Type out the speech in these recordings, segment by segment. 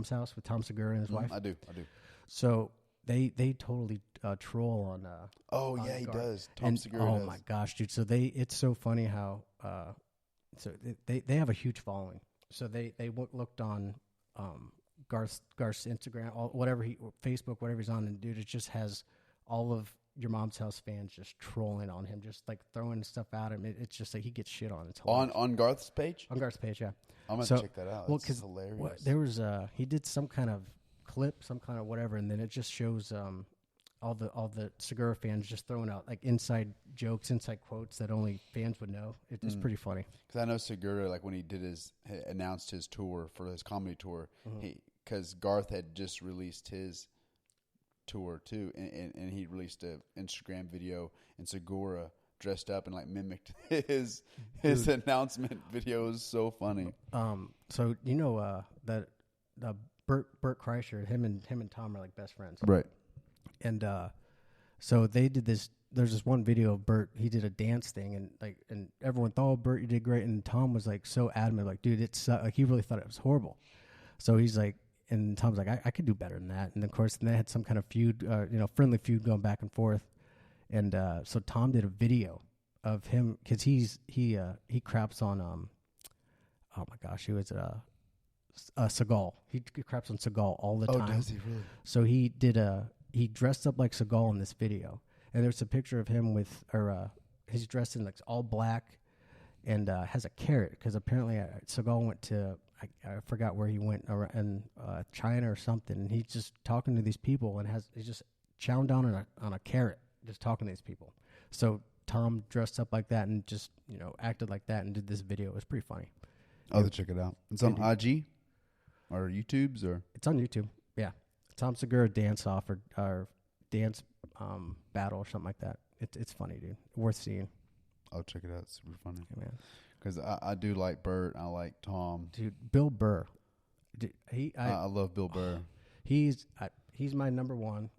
Mom's House with Tom Segura and his wife? I do. So they totally troll on. On he Garth. does. Tom Segura Oh does. my gosh, dude! So it's so funny how so they have a huge following. So they looked on Garth's Instagram, Facebook, whatever he's on, and dude, it just has all of your Mom's House fans just trolling on him, just like throwing stuff at him. It's just like he gets shit on. It's hilarious. On Garth's page. On Garth's page, yeah. I'm gonna check that out. Well, because hilarious. There was he did some kind of clip, some kind of whatever, and then it just shows all the Segura fans just throwing out like inside jokes, inside quotes that only fans would know. It's pretty funny. Because I know Segura, like when he announced his tour for his comedy tour, because Garth had just released his tour too, and he released an Instagram video, and Segura dressed up and like mimicked his announcement video. It was so funny. So you know that Bert Kreischer, him and Tom are like best friends, right? And so they did this. There's this one video of Bert. He did a dance thing, and everyone thought, "Oh, Bert, you did great." And Tom was like so adamant, like, "Dude, it's like he really thought it was horrible." So he's like, and Tom's like, "I could do better than that." And of course, then they had some kind of feud, friendly feud going back and forth. And so Tom did a video of him because he craps on oh my gosh, he was Seagal. He craps on Seagal all the time. Oh, does he really? So he dressed up like Seagal in this video, and there's a picture of him he's dressed in like all black, and has a carrot because apparently Seagal went to I forgot where he went in China or something, and he's just talking to these people and he's just chowing down on a carrot, just talking to these people. So Tom dressed up like that and just acted like that and did this video. It was pretty funny. I'll have to check it out. It's on IG or YouTube's or it's on YouTube. Yeah, Tom Segura dance off or dance battle or something like that. It's funny, dude. Worth seeing. I'll check it out. It's super funny. Yeah, man. Because I do like Bert. I like Tom. Dude, Bill Burr. Dude, I love Bill Burr. He's my number one,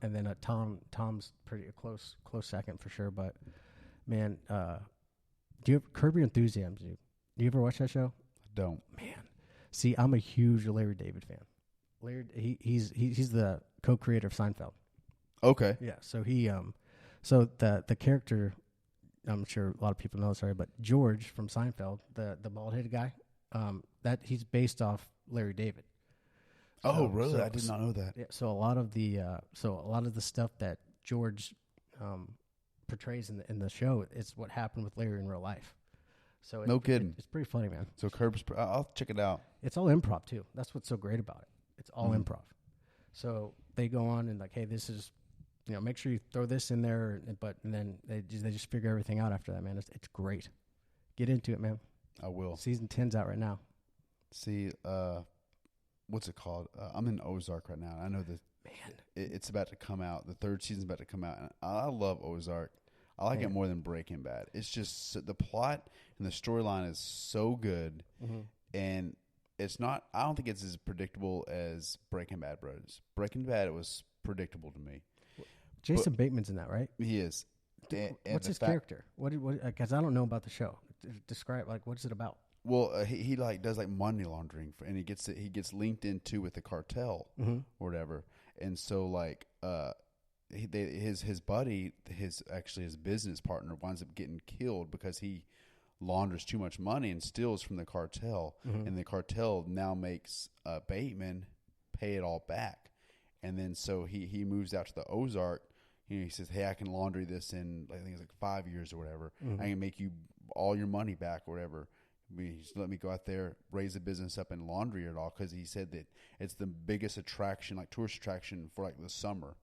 and then Tom's pretty a close second for sure. But man, do you have Curb Your Enthusiasm? Dude, do you ever watch that show? I don't. Man, see, I'm a huge Larry David fan. Larry, he's the co-creator of Seinfeld. Okay. Yeah. So so the character, I'm sure a lot of people know this already, but George from Seinfeld, the bald-headed guy, that he's based off Larry David. Oh, really? I did not know that. Yeah, so a lot of the stuff that George portrays in the show is what happened with Larry in real life. So no kidding. It's pretty funny, man. So Curb's, I'll check it out. It's all improv too. That's what's so great about it. It's all improv. So they go on and like, hey, this is, make sure you throw this in there, and then they just figure everything out after that, man. It's great. Get into it, man. I will. Season 10's out right now. See, what's it called? I'm in Ozark right now. I know that it's about to come out. The third season's about to come out. And I love Ozark. I like it more than Breaking Bad. It's just the plot and the storyline is so good, and it's not. I don't think it's as predictable as Breaking Bad, bros. Breaking Bad, it was predictable to me. Jason Bateman's in that, right? He is. And what's his character? What? Because I don't know about the show. Describe what is it about? Well, he like does like money laundering, and he gets linked into with the cartel or whatever, and so like his buddy, his business partner winds up getting killed because he launders too much money and steals from the cartel, and the cartel now makes Bateman pay it all back, and then so he moves out to the Ozark. He says, "Hey, I can laundry this in I think it's like 5 years or whatever. I can make you all your money back or whatever. Just let me go out there, raise the business up, and laundry it all." Because he said that it's the biggest attraction, like tourist attraction for like the summer.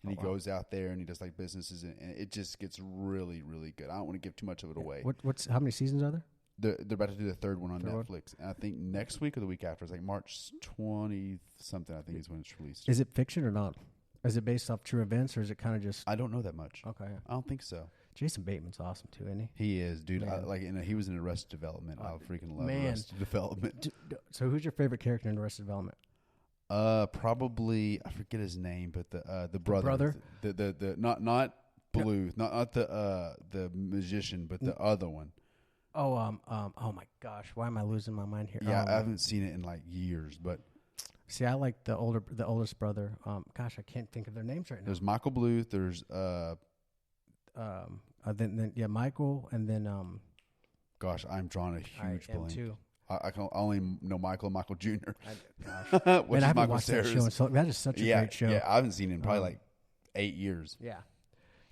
And he goes out there and he does like businesses, and it just gets really, really good. I don't want to give too much of it away. How many seasons are there? They're about to do the third one on Netflix. And I think next week or the week after, it's like March 20 something, I think is when it's released. Is it fiction or not? Is it based off true events, or is it kind of just... I don't know that much. Okay. I don't think so. Jason Bateman's awesome too, isn't he? He is, dude. He was in Arrested Development. I freaking love Arrested Development. So who's your favorite character in Arrested Development? Probably I forget his name, but the brother, the not Blue, not the magician, but the other one. Oh my gosh, why am I losing my mind here? Yeah, I haven't seen it in like years, but See, I like the oldest brother. Gosh, I can't think of their names right now. There's Michael Bluth. There's then Michael, and then gosh, I'm drawing a huge I am blank. too. I can only know Michael Jr. Gosh. Which Man, I is haven't Michael watched that Cera's. show. So that is such a great show. Yeah, I haven't seen it in probably like 8 years. Yeah,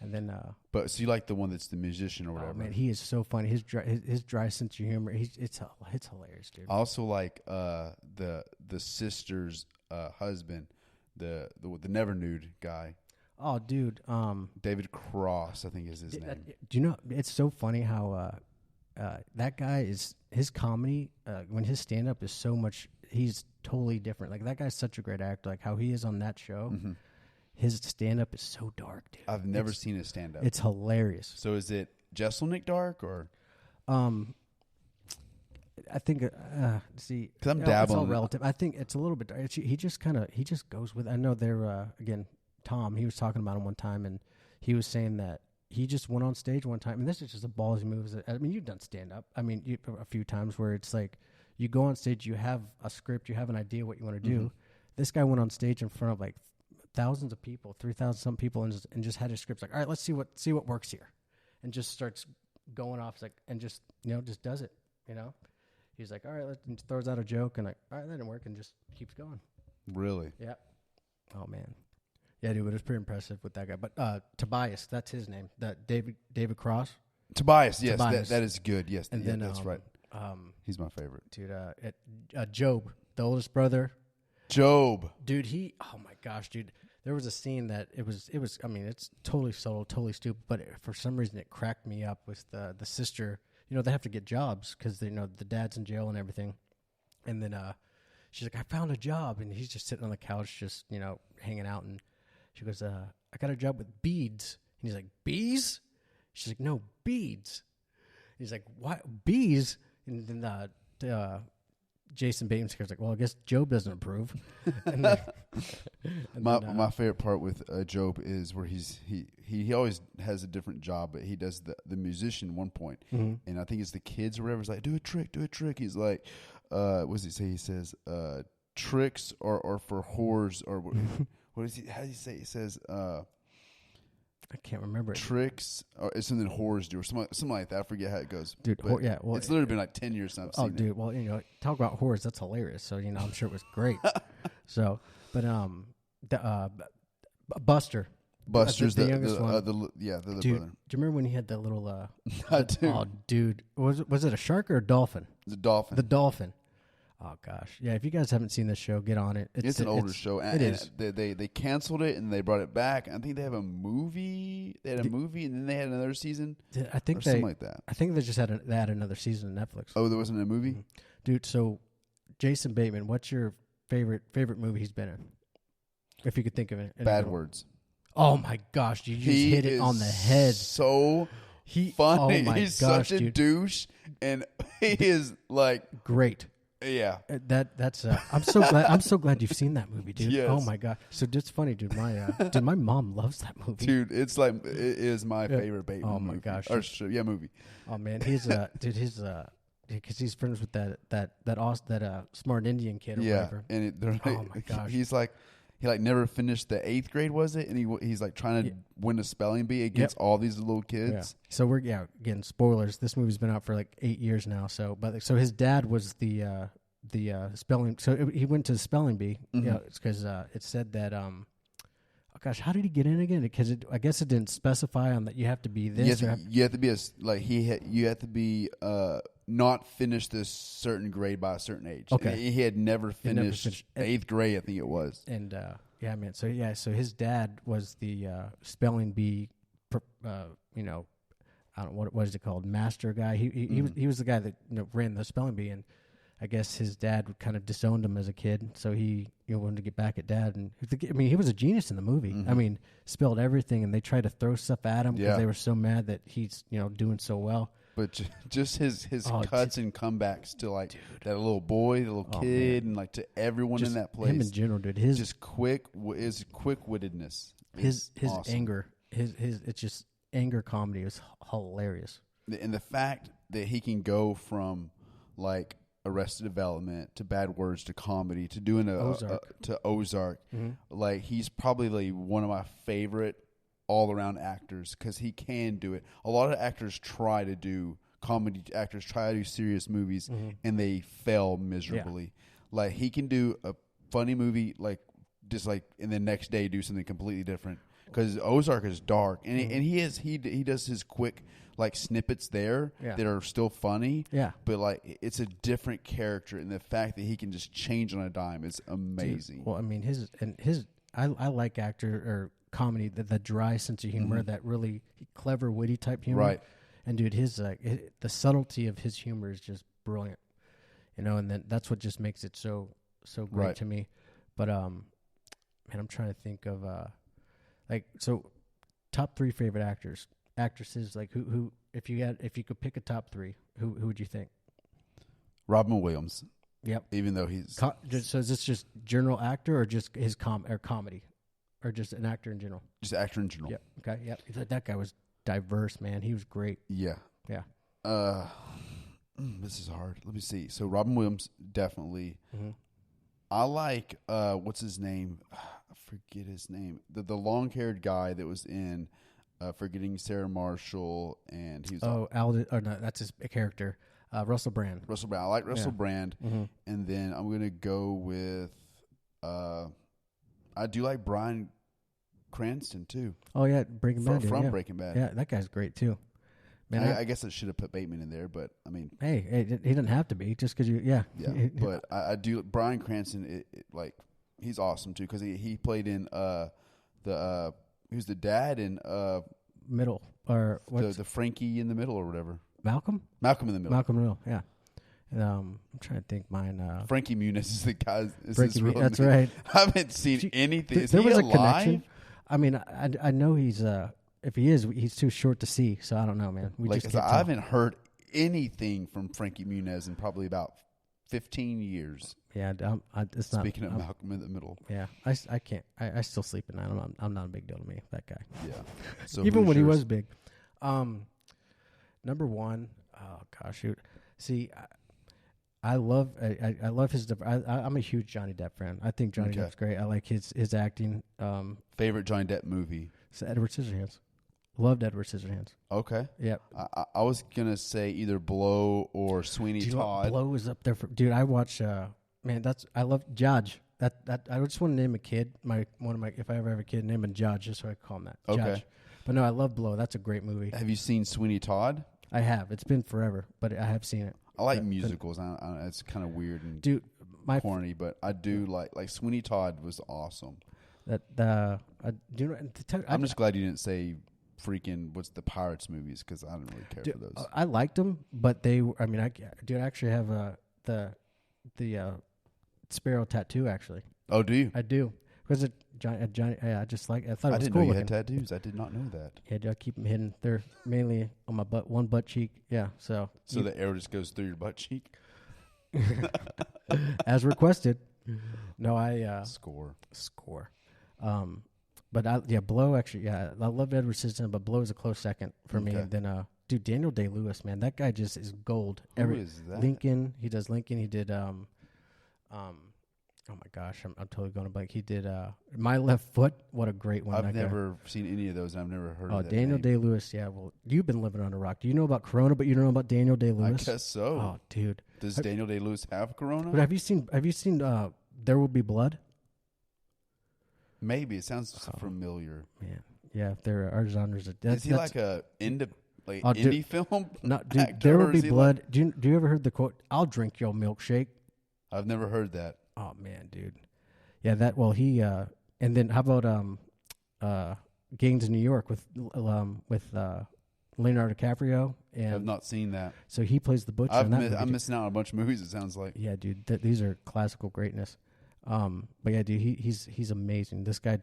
and then But so you like the one that's the musician or whatever? oh man, he is so funny. His dry sense of humor. It's hilarious, dude. I also like the sister's husband, the Never Nude guy. Oh, dude. David Cross, I think is his name. Do you know? It's so funny how that guy is. His comedy, when his stand up is so much, he's totally different. Like that guy's such a great actor. Like how he is on that show, his stand up is so dark, dude. I've never seen his stand up. It's hilarious. So is it Jesselnick dark or? I think see, because I'm it's dabbling. all relative. I think it's a little bit. He just goes with. I know they're again. Tom, he was talking about him one time, and he was saying that he just went on stage one time, and this is just a ballsy move. I mean, you've done stand up. I mean, a few times where it's like you go on stage, you have a script, you have an idea what you want to do. This guy went on stage in front of like thousands of people, 3,000 some people, and just had his scripts like, all right, let's see what works here, and just starts going off like and just just does it. He's like, all right, and throws out a joke, and like, all right, that didn't work, and just keeps going. Really? Yeah. Oh man. Yeah, dude, but it was pretty impressive with that guy. But Tobias, that's his name. That David Cross. Tobias, yes, Tobias. That is good. Yes, And yeah, then that's right. He's my favorite. Dude, Job, the oldest brother. Job. Dude, oh my gosh, dude. There was a scene that it was. I mean, it's totally subtle, totally stupid, but for some reason it cracked me up with the sister. They have to get jobs because the dad's in jail and everything. And then she's like, I found a job, and he's just sitting on the couch, just hanging out, and she goes, I got a job with beads. And he's like, bees? She's like, no, beads. He's like, what? Bees? And then Jason Bateman's like, well, I guess Job doesn't approve. My favorite part with Job is where he always has a different job, but he does the musician one point. And I think it's the kids or whatever. He's like, do a trick. He's like, what does he say? He says, tricks are for whores or what does he? How does he say? He says, I can't remember. Tricks, or it's something whores do, or something like that. I forget how it goes. Dude, yeah. Well, it's literally been like 10 years since I've seen it. Well, talk about whores. That's hilarious. So, I'm sure it was great. So, but Buster's the youngest one. the dude, brother. Do you remember when he had that little? I do. Oh, dude, was it a shark or a dolphin? The dolphin. The dolphin. Oh gosh, yeah. If you guys haven't seen this show, get on it. It's an older show. It is. They canceled it and they brought it back. I think they have a movie. They had a movie and then they had another season. I think something like that. I think they just had another season on Netflix. Oh, there wasn't a movie, dude. So, Jason Bateman, what's your favorite movie he's been in? If you could think of it. Bad Words. Oh my gosh, you just hit it on the head. So funny. Oh my He's gosh, such a douche, and he is like great. Yeah, that's. I'm so glad you've seen that movie, dude. Yes. Oh my god. So it's funny, dude. My mom loves that movie, dude. It is my favorite Bateman. Oh my movie. gosh, or movie. Oh man, he's because he's friends with that smart Indian kid or whatever. And oh my gosh, he never finished the 8th grade, was it? And he's like trying to win a spelling bee against all these little kids. Yeah. So again, spoilers. This movie's been out for like 8 years now. So his dad was the spelling. So he went to the spelling bee. It's because it said that oh gosh, how did he get in again? Because I guess it didn't specify on that you have to be this. You have to be you have to be not finished this certain grade by a certain age. Okay. And he had never finished 8th grade, I think it was. And man. So his dad was the spelling bee. I don't know what is it called, master guy. He was the guy that ran the spelling bee, and I guess his dad kind of disowned him as a kid, so he wanted to get back at dad. And he was a genius in the movie. I mean, spelled everything, and they tried to throw stuff at him because they were so mad that he's doing so well. But just his cuts and comebacks to that little boy, the little kid, and to everyone in that place. Him in general, dude. His quick-wittedness. His awesome. anger, it's just anger comedy is hilarious. And the fact that he can go from a Arrested Development to Bad Words to comedy to doing to Ozark. Mm-hmm. Like he's probably one of my favorite all around actors because he can do it. A lot of actors try to do comedy. Actors try to do serious movies and they fail miserably. Yeah. Like he can do a funny movie like just like and the next day do something completely different. Because Ozark is dark, and he does his quick like snippets there that are still funny. Yeah, but like it's a different character, and the fact that he can just change on a dime is amazing. Dude, well, I mean I like actor or comedy the dry sense of humor, that really clever, witty type humor. Right, and dude, the subtlety of his humor is just brilliant. And then that's what just makes it so great to me. But man, I'm trying to think of. Top 3 favorite actresses. Like who, if you could pick a top 3, who would you think? Robin Williams. Yep. Even though he's so is this just general actor or just his comedy, or just an actor in general? Just actor in general. Yep. Okay. Yep. That guy was diverse, man. He was great. Yeah. Yeah. This is hard. Let me see. So Robin Williams definitely. Mm-hmm. I like what's his name? I forget his name. The long-haired guy that was in Forgetting Sarah Marshall, and he was that's his character, Russell Brand. Russell Brand. I like Russell Brand, and then I'm gonna go with I do like Bryan Cranston too. Oh yeah, Breaking Bad. From Breaking Bad. Yeah, that guy's great too. Man, I guess I should have put Bateman in there, but I mean, hey, he doesn't have to be just because you. Yeah. But I do Bryan Cranston. Like he's awesome too because he played in who's the dad in Middle or the Frankie in the Middle or whatever. Malcolm in the Middle. Yeah. I'm trying to think. Mine. Frankie Muniz is the guy. That's right. I haven't seen anything. Is there he was alive? A connection. I mean, I know he's. If he is, he's too short to see. So I don't know, man. I haven't heard anything from Frankie Muniz in probably about 15 years. Yeah, it's not. Speaking of Malcolm in the Middle. Yeah, I can't. I still sleep at night. I'm not a big deal to me, that guy. Yeah. So even when he was big. Number 1. Oh gosh, shoot. See, I love his. I'm a huge Johnny Depp fan. I think Johnny Depp's great. I like his acting. Favorite Johnny Depp movie? It's Edward Scissorhands. Loved Edward Scissorhands. Okay. Yep. I was gonna say either Blow or Sweeney Todd. Blow is up there for dude. I watch. Man, I love Judge. That I just want to name a kid. If I ever have a kid, name him Judge, just so I call him that. Okay. Judge. But no, I love Blow. That's a great movie. Have you seen Sweeney Todd? I have. It's been forever, but I have seen it. I like musicals. It's kind of weird and corny, but I do like Sweeney Todd was awesome. I'm just glad you didn't say freaking what's the Pirates movies because I didn't really care for those. I liked them, but I actually have the Sparrow tattoo actually. Oh, do you? I do. Was it Johnny? I just like. I thought it was cool. I didn't know you had tattoos. I did not know that. Yeah, I keep them hidden. They're mainly on my butt, one butt cheek. Yeah, so the arrow just goes through your butt cheek, as requested. No, I score. But Blow actually. Yeah, I love Edward Scissorhands, but Blow is a close second for me. And then dude, Daniel Day-Lewis, man, that guy just is gold. Who is that? Lincoln. He does Lincoln. He did oh my gosh, I'm totally going to blank. He did My Left Foot. What a great one. I've never seen any of those. I've never heard of that. Daniel Day-Lewis. Yeah, well, you've been living on a rock. Do you know about Corona, but you don't know about Daniel Day-Lewis? I guess so. Oh, dude. Does Daniel Day-Lewis have Corona? But have you seen There Will Be Blood? Maybe. It sounds familiar. Man. Yeah, there are genres. Is he like a indie film? No, dude, There Will Be Blood. Do you ever heard the quote, "I'll drink your milkshake"? I've never heard that. Oh man, dude. Yeah, he and then how about Gangs in New York with Leonardo DiCaprio? And I've not seen that. So he plays the butcher. I'm missing out on a bunch of movies. It sounds like. Yeah, dude. These are classical greatness. But yeah, dude, he's amazing. This guy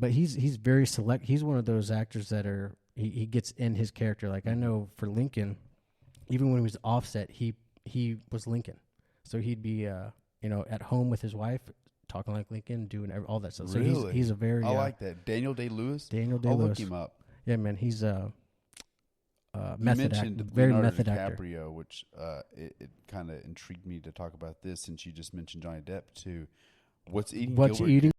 he's very select. He's one of those actors that he gets in his character. Like I know for Lincoln, even when he was Offset, he was Lincoln. So he'd be at home with his wife, talking like Lincoln, doing all that stuff. So really? he's a very I like that. Daniel Day-Lewis? Daniel Day-Lewis. I'll look him up. Yeah, man, he's method act, mentioned very Leonardo method actor. DiCaprio, which it kind of intrigued me to talk about this since you just mentioned Johnny Depp too. What's eating What's Gilbert eating